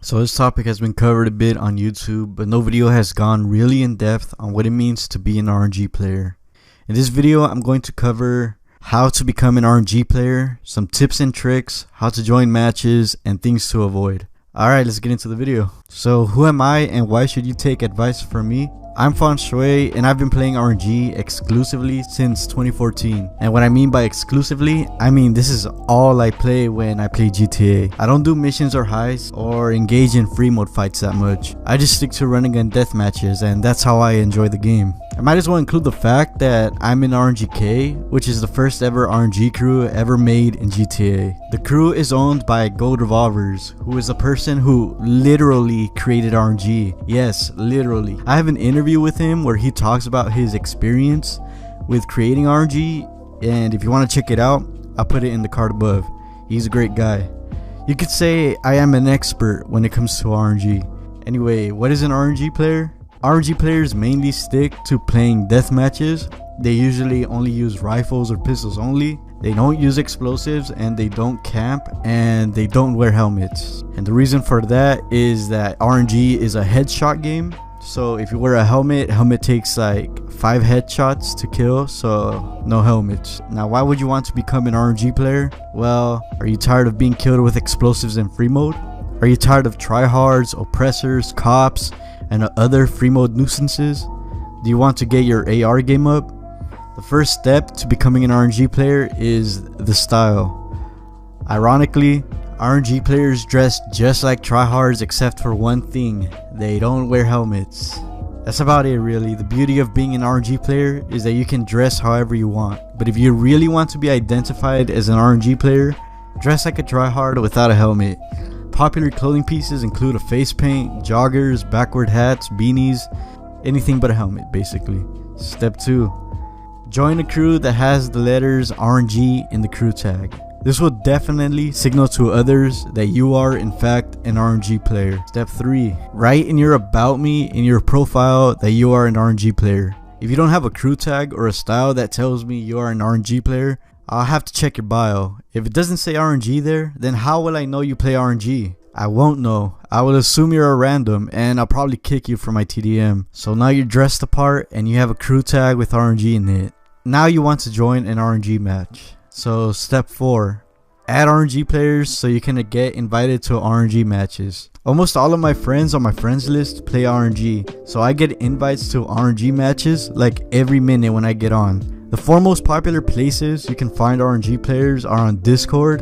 So this topic has been covered a bit on YouTube, but no video has gone really in depth on what it means to be an RNG player. In this video, I'm going to cover how to become an RNG player, some tips and tricks, how to join matches, and things to avoid. Alright, let's get into the video. So who am I and why should you take advice from me? I'm Fan Shui and I've been playing RNG exclusively since 2014. And what I mean by exclusively, I mean this is all I play when I play GTA. I don't do missions or heists or engage in free mode fights that much. I just stick to running gun death matches, and that's how I enjoy the game. I might as well include the fact that I'm in RNGK, which is the first ever RNG crew ever made in GTA. The crew is owned by Gold Revolvers, who is a person who literally created RNG. Yes, literally. I have an interview with him where he talks about his experience with creating RNG, and if you want to check it out, I'll put it in the card above. He's a great guy. You could say I am an expert when it comes to RNG. Anyway, what is an RNG player? RNG players mainly stick to playing death matches. They usually only use rifles or pistols only. They don't use explosives, and they don't camp, and they don't wear helmets. And the reason for that is that RNG is a headshot game. So if you wear a helmet takes like 5 headshots to kill, so no helmets. Now why would you want to become an RNG player? Well, are you tired of being killed with explosives in free mode? Are you tired of tryhards, oppressors, cops, and other free mode nuisances? Do you want to get your AR game up? The first step to becoming an RNG player is the style. Ironically, RNG players dress just like tryhards except for one thing: they don't wear helmets. That's about it really. The beauty of being an RNG player is that you can dress however you want. But if you really want to be identified as an RNG player, dress like a tryhard without a helmet. Popular clothing pieces include a face paint, joggers, backward hats, beanies, anything but a helmet basically. Step 2. Join a crew that has the letters RNG in the crew tag. This will definitely signal to others that you are in fact an RNG player. Step 3. Write in your about me in your profile that you are an RNG player. If you don't have a crew tag or a style that tells me you are an RNG player, I'll have to check your bio. If it doesn't say RNG there, then how will I know you play RNG? I won't know. I will assume you're a random, and I'll probably kick you from my TDM. So now you're dressed apart and you have a crew tag with RNG in it. Now you want to join an RNG match. So step 4. Add RNG players so you can get invited to RNG matches. Almost all of my friends on my friends list play RNG, so I get invites to RNG matches like every minute when I get on. The 4 most popular places you can find RNG players are on Discord,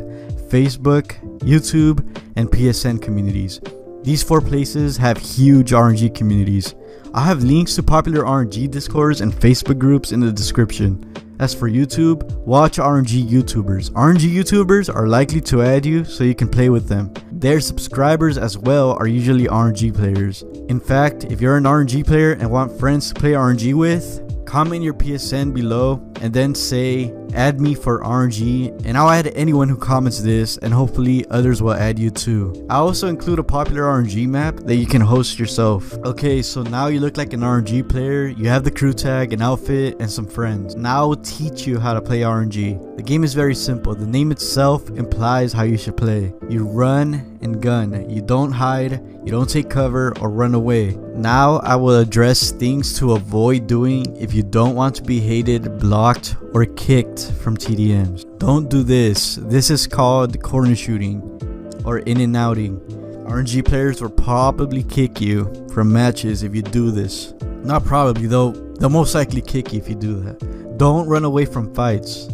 Facebook, YouTube, and PSN communities. These 4 places have huge RNG communities. I'll have links to popular RNG Discords and Facebook groups in the description. As for YouTube, watch RNG YouTubers. RNG YouTubers are likely to add you so you can play with them. Their subscribers as well are usually RNG players. In fact, if you're an RNG player and want friends to play RNG with, comment your PSN below and then say add me for RNG, and I'll add anyone who comments this, and hopefully others will add you too. I also include a popular RNG map that you can host yourself. Okay, so now you look like an RNG player, you have the crew tag, an outfit, and some friends. Now I will teach you how to play RNG. The game is very simple. The name itself implies how you should play. You run and gun. You don't hide, you don't take cover or run away. Now I will address things to avoid doing if you don't want to be hated, blocked, or kicked from TDMs. Don't do this. This is called corner shooting or in and outing. RNG players will probably kick you from matches if you do this. Not probably though, they'll most likely kick you if you do that. Don't run away from fights.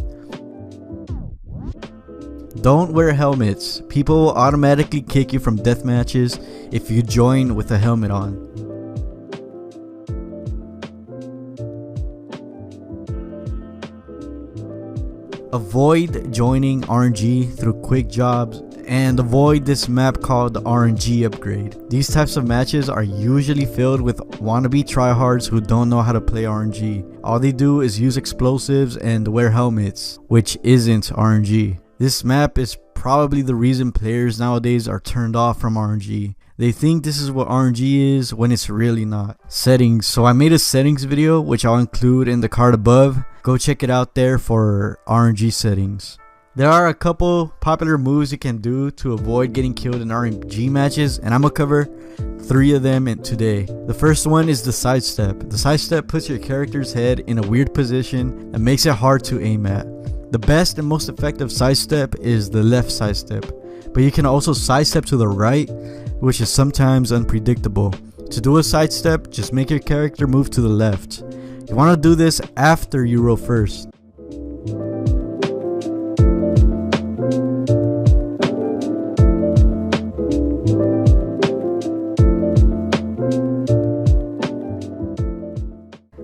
Don't wear helmets. People will automatically kick you from death matches if you join with a helmet on. Avoid joining RNG through quick jobs, and avoid this map called the RNG upgrade. These types of matches are usually filled with wannabe tryhards who don't know how to play RNG. All they do is use explosives and wear helmets, which isn't RNG. This map is probably the reason players nowadays are turned off from RNG. They think this is what RNG is when it's really not. Settings. So I made a settings video which I'll include in the card above. Go check it out there for RNG settings. There are a couple popular moves you can do to avoid getting killed in RNG matches, and I'm gonna cover 3 of them today. The first one is the sidestep. The sidestep puts your character's head in a weird position and makes it hard to aim at. The best and most effective sidestep is the left sidestep, but you can also sidestep to the right, which is sometimes unpredictable. To do a sidestep, just make your character move to the left. You want to do this after you roll first.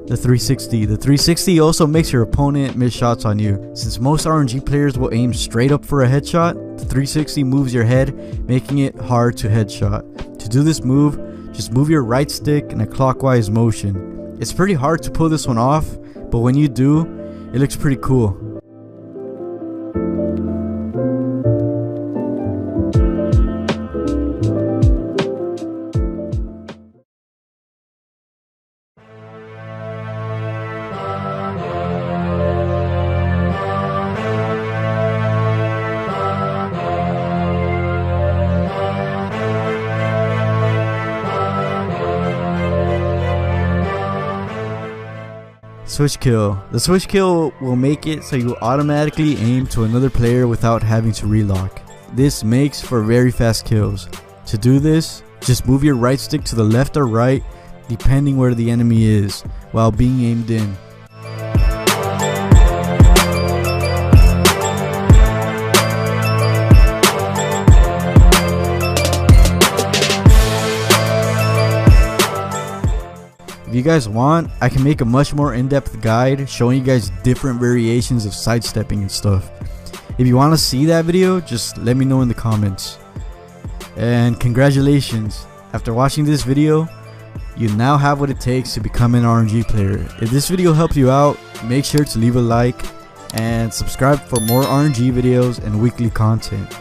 The 360. The 360 also makes your opponent miss shots on you. Since most RNG players will aim straight up for a headshot, the 360 moves your head, making it hard to headshot. To do this move, just move your right stick in a clockwise motion. It's pretty hard to pull this one off, but when you do, it looks pretty cool. Switch kill. The switch kill will make it so you automatically aim to another player without having to relock. This makes for very fast kills. To do this, just move your right stick to the left or right depending where the enemy is while being aimed in. If you guys want, I can make a much more in-depth guide showing you guys different variations of sidestepping and stuff. If you want to see that video, just let me know in the comments. And congratulations, after watching this video, you now have what it takes to become an RNG player. If this video helped you out, make sure to leave a like and subscribe for more RNG videos and weekly content.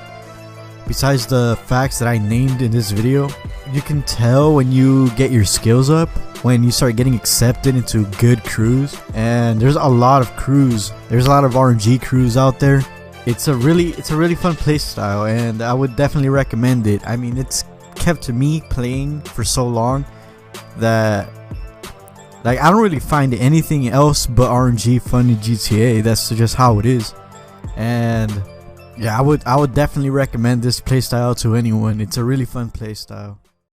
Besides the facts that I named in this video, you can tell when you get your skills up, when you start getting accepted into good crews. And there's a lot of crews, there's a lot of RNG crews out there. It's a really fun play style, and I would definitely recommend it. I mean, it's kept me playing for so long that like I don't really find anything else but RNG fun in GTA. That's just how it is. And yeah, I would definitely recommend this playstyle to anyone. It's a really fun playstyle.